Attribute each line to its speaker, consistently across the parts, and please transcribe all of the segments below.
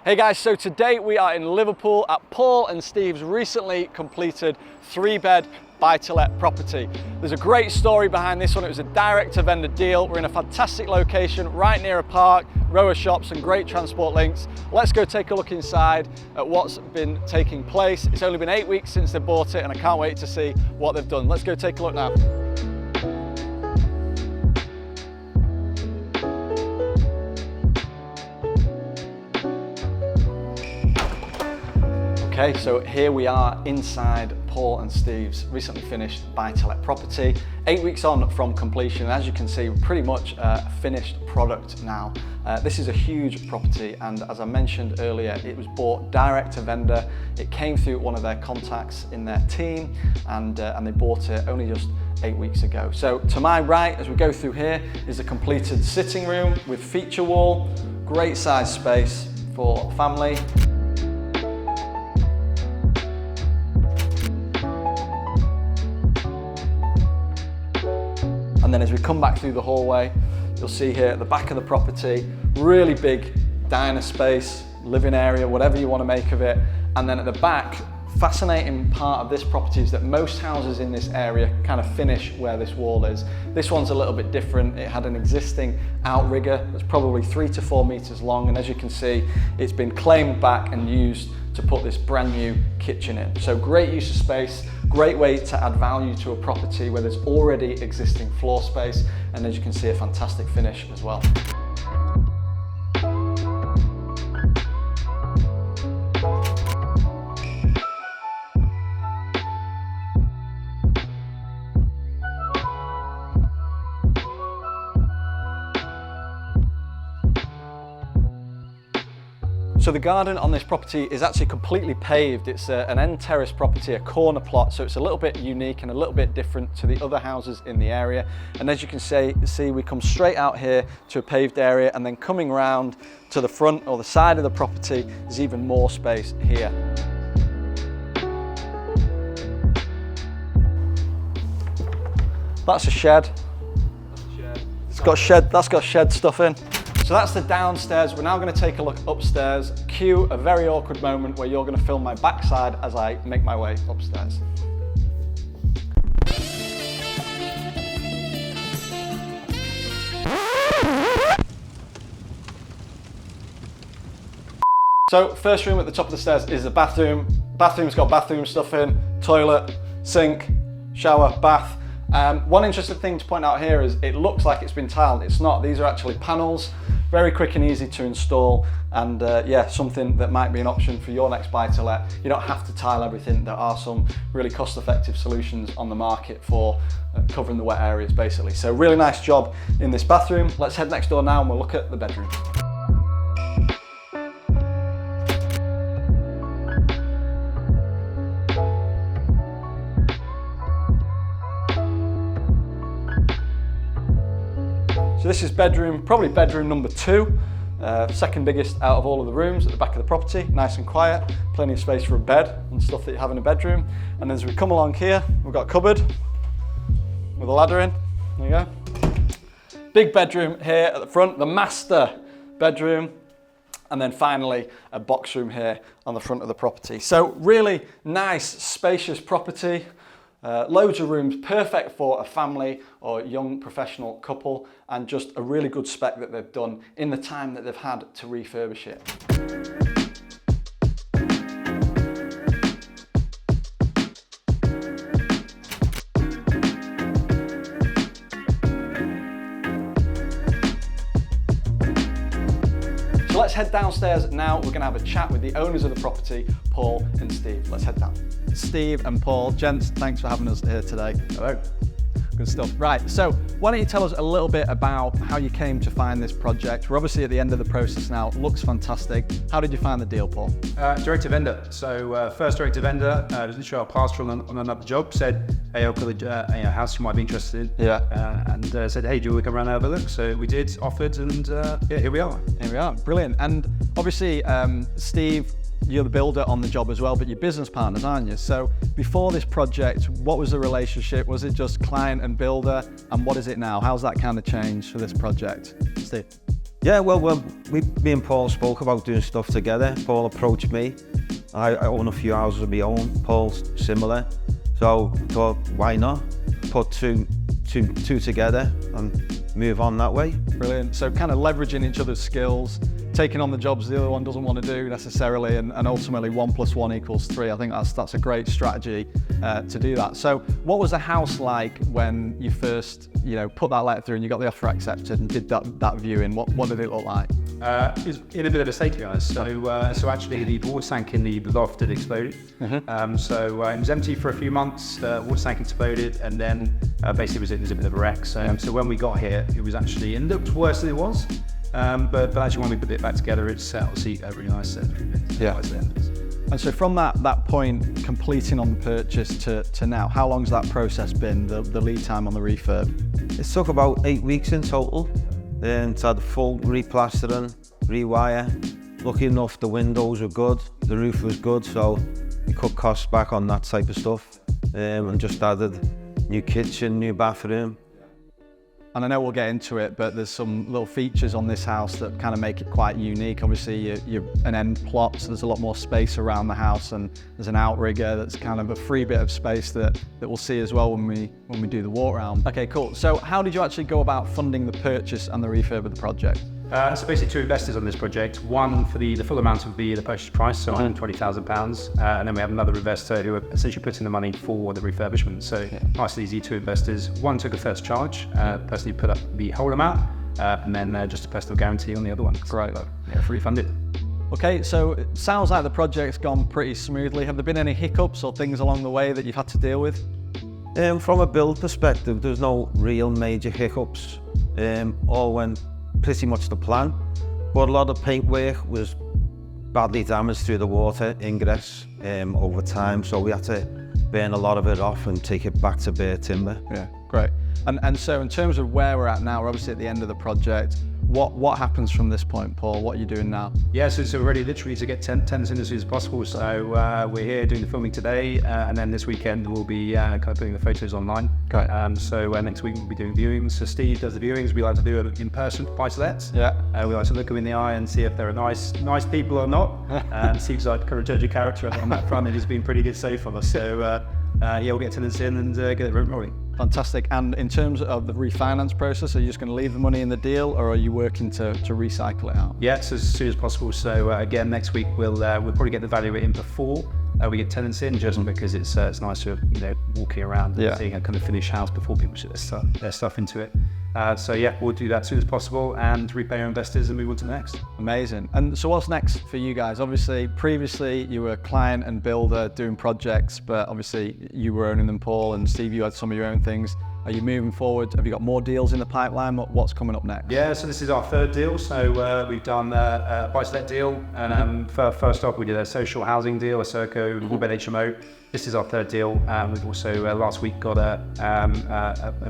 Speaker 1: Hey guys, so today we are in Liverpool at Paul and Steve's recently completed 3-bed buy-to-let property. There's a great story behind this one. It was a direct-to-vendor deal. We're in a fantastic location right near a park, row of shops and great transport links. Let's go take a look inside at what's been taking place. It's only been 8 weeks since they bought it and I can't wait to see what they've done. Let's go take a look now. Okay, so here we are inside Paul and Steve's recently finished buy-to-let property. 8 weeks on from completion. As you can see, we're pretty much a finished product now. This is a huge property, and as I mentioned earlier, it was bought direct to vendor. It came through one of their contacts in their team, and they bought it only just 8 weeks ago. So to my right, as we go through here, is a completed sitting room with feature wall, great size space for family. And then as we come back through the hallway, you'll see here at the back of the property, really big diner space, living area, whatever you want to make of it. And then at the back, fascinating part of this property is that most houses in this area kind of finish where this wall is. This one's a little bit different. It had an existing outrigger that's probably 3 to 4 meters long. And as you can see, it's been claimed back and used to put this brand new kitchen in. So great use of space, great way to add value to a property where there's already existing floor space. And as you can see, a fantastic finish as well. So the garden on this property is actually completely paved. It's an end terrace property, a corner plot, so it's a little bit unique and a little bit different to the other houses in the area. And as you can see, we come straight out here to a paved area, and then coming round to the front or the side of the property, there's even more space here. That's a shed. That's got shed stuff in. So that's the downstairs. We're now going to take a look upstairs. Cue a very awkward moment where you're going to film my backside as I make my way upstairs. So first room at the top of the stairs is the bathroom. Bathroom's got bathroom stuff in, toilet, sink, shower, bath. One interesting thing to point out here is it looks like it's been tiled. It's not. These are actually panels, very quick and easy to install, and yeah, something that might be an option for your next buy-to-let. You don't have to tile everything. There are some really cost-effective solutions on the market for covering the wet areas, basically. So really nice job in this bathroom. Let's head next door now and we'll look at the bedroom. So this is probably bedroom number 2, second biggest out of all of the rooms at the back of the property. Nice and quiet, plenty of space for a bed and stuff that you have in a bedroom. And as we come along here, we've got a cupboard with a ladder in. There you go. Big bedroom here at the front, the master bedroom. And then finally, a box room here on the front of the property. So really nice, spacious property. Loads of rooms, perfect for a family or young professional couple, and just a really good spec that they've done in the time that they've had to refurbish it. So let's head downstairs now. We're going to have a chat with the owners of the property, Paul and Steve. Let's head down. Steve and Paul, gents, thanks for having us here today.
Speaker 2: Hello.
Speaker 1: Good stuff. Right, so why don't you tell us a little bit about how you came to find this project? We're obviously at the end of the process now. It looks fantastic. How did you find the deal, Paul?
Speaker 2: Direct to vendor. So first direct to vendor, doesn't show our plaster on another job, said, hey, I've got a house you might be interested in.
Speaker 1: Yeah.
Speaker 2: And said, hey, do you want to come around and have a look? So we did, offered, and yeah, here we are.
Speaker 1: Here we are, brilliant. And obviously, Steve, you're the builder on the job as well, but you're business partners, aren't you? So before this project, what was the relationship? Was it just client and builder? And what is it now? How's that kind of changed for this project? Steve?
Speaker 3: Yeah, well, me and Paul spoke about doing stuff together. Paul approached me. I own a few houses of my own. Paul's similar. So I thought, why not put two together and move on that way?
Speaker 1: Brilliant. So kind of leveraging each other's skills, taking on the jobs the other one doesn't want to do necessarily, and ultimately 1 + 1 = 3. I think that's a great strategy to do that. So what was the house like when you first put that letter through and you got the offer accepted and did that viewing? What did it look like?
Speaker 2: It was in a bit of a state, to be honest. So actually the water tank in the loft had exploded. So it was empty for a few months, water tank exploded, and then basically it was a bit of a wreck. So when we got here, it looked worse than it was. But actually when we put it back together, it's obviously really nice.
Speaker 1: Yeah. And so from that point, completing on the purchase to now, how long's that process been, the lead time on the refurb?
Speaker 3: It took about 8 weeks in total. Then to have the full replastering, rewire. Lucky enough, the windows were good, the roof was good, so we cut costs back on that type of stuff. And just added new kitchen, new bathroom.
Speaker 1: And I know we'll get into it, but there's some little features on this house that kind of make it quite unique. Obviously, you're an end plot, so there's a lot more space around the house, and there's an outrigger that's kind of a free bit of space that we'll see as well when we do the walk round. Okay, cool. So how did you actually go about funding the purchase and the refurb of the project?
Speaker 2: So basically 2 investors on this project. One for the full amount of the purchase price, so £120,000, and then we have another investor who are essentially putting the money for the refurbishment. So nice and easy, 2 investors. One took a first charge, personally put up the whole amount, and then just a personal guarantee on the other one.
Speaker 1: Great.
Speaker 2: So, fully funded.
Speaker 1: Okay, so it sounds like the project's gone pretty smoothly. Have there been any hiccups or things along the way that you've had to deal with?
Speaker 3: From a build perspective, there's no real major hiccups. All went pretty much the plan, but a lot of paintwork was badly damaged through the water ingress over time, so we had to burn a lot of it off and take it back to bare timber.
Speaker 1: Yeah, great. And so in terms of where we're at now, we're obviously at the end of the project. What happens from this point, Paul? What are you doing now?
Speaker 2: Yeah, so we're ready literally to get tenants in as soon as possible. So we're here doing the filming today, and then this weekend we'll be kind of putting the photos online.
Speaker 1: Great.
Speaker 2: So next week we'll be doing viewings. So Steve does the viewings. We like to do it in person, buy-to-lets.
Speaker 1: Yeah.
Speaker 2: We like to look them in the eye and see if they're nice people or not. And Steve's like kind of judge a character on that front, and he's been pretty good so far. So we'll get tenants in and get it rolling.
Speaker 1: Fantastic. And in terms of the refinance process, are you just going to leave the money in the deal, or are you working to recycle it out?
Speaker 2: Yes, as soon as possible. So again, next week we'll probably get the value in before we get tenants in, just because it's nicer, walking around and seeing a kind of finished house before people put their stuff into it. So yeah, we'll do that as soon as possible and repay our investors and move on to the next.
Speaker 1: Amazing. And so what's next for you guys? Obviously, previously you were a client and builder doing projects, but obviously you were owning them, Paul, and Steve, you had some of your own things. Are you moving forward? Have you got more deals in the pipeline? What's coming up next?
Speaker 2: Yeah, so this is our 3rd deal. So we've done a buy-to-let deal, and first off we did a social housing deal, a Serco 4-bed HMO. This is our 3rd deal. We've also last week got a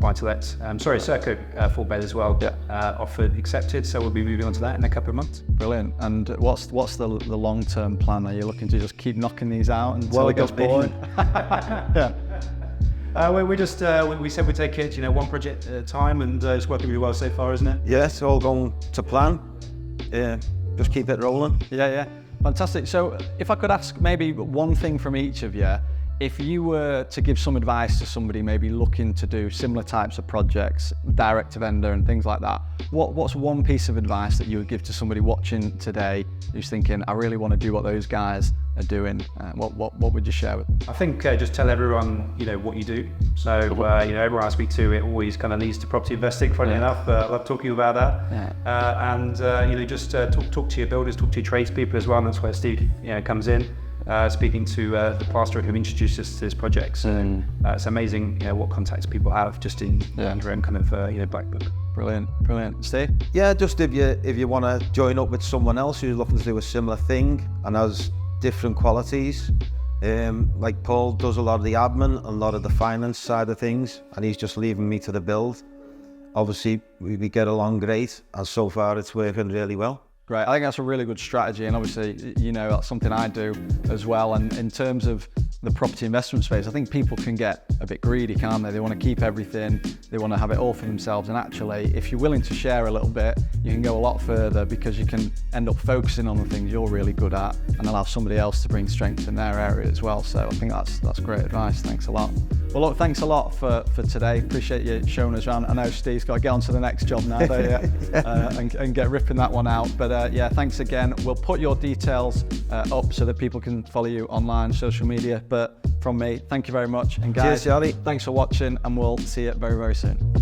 Speaker 2: buy-to-let, Serco 4-bed as well, offered, accepted. So we'll be moving on to that in a couple of months.
Speaker 1: Brilliant. And what's the long-term plan? Are you looking to just keep knocking these out until it gets boring? Yeah.
Speaker 2: We said we'd take it, one project at a time, and it's working really well so far, isn't it?
Speaker 3: Yeah, it's all going to plan. Just keep it rolling.
Speaker 1: Yeah. Fantastic. So if I could ask maybe one thing from each of you, if you were to give some advice to somebody maybe looking to do similar types of projects, direct to vendor and things like that, what's one piece of advice that you would give to somebody watching today who's thinking, I really want to do what those guys are doing? What would you share with them?
Speaker 2: I think just tell everyone, what you do. So, everyone I speak to, it always kind of leads to property investing, funny enough. I love talking about that. And just talk to your builders, talk to your tradespeople as well. And that's where Steve comes in. Speaking to the plasterer who introduced us to this project. So it's amazing, what contacts people have just in your own kind of black book.
Speaker 1: Brilliant. Steve?
Speaker 3: Yeah, just if you want to join up with someone else who's looking to do a similar thing and has different qualities, like Paul does a lot of the admin and a lot of the finance side of things, and he's just leaving me to the build. Obviously, we get along great, and so far it's working really well.
Speaker 1: Great. I think that's a really good strategy, and obviously, that's something I do as well. And in terms of the property investment space, I think people can get a bit greedy, can't they? They want to keep everything, they want to have it all for themselves, and actually, if you're willing to share a little bit, you can go a lot further because you can end up focusing on the things you're really good at and allow somebody else to bring strength in their area as well. So I think that's great advice. Thanks a lot. Well, look, thanks a lot for today. Appreciate you showing us around. I know Steve's got to get on to the next job now, don't you? And get ripping that one out. But yeah, thanks again. We'll put your details up so that people can follow you online, social media. But from me, thank you very much. And guys,
Speaker 3: cheers, Charlie.
Speaker 1: Thanks for watching, and we'll see you very, very soon.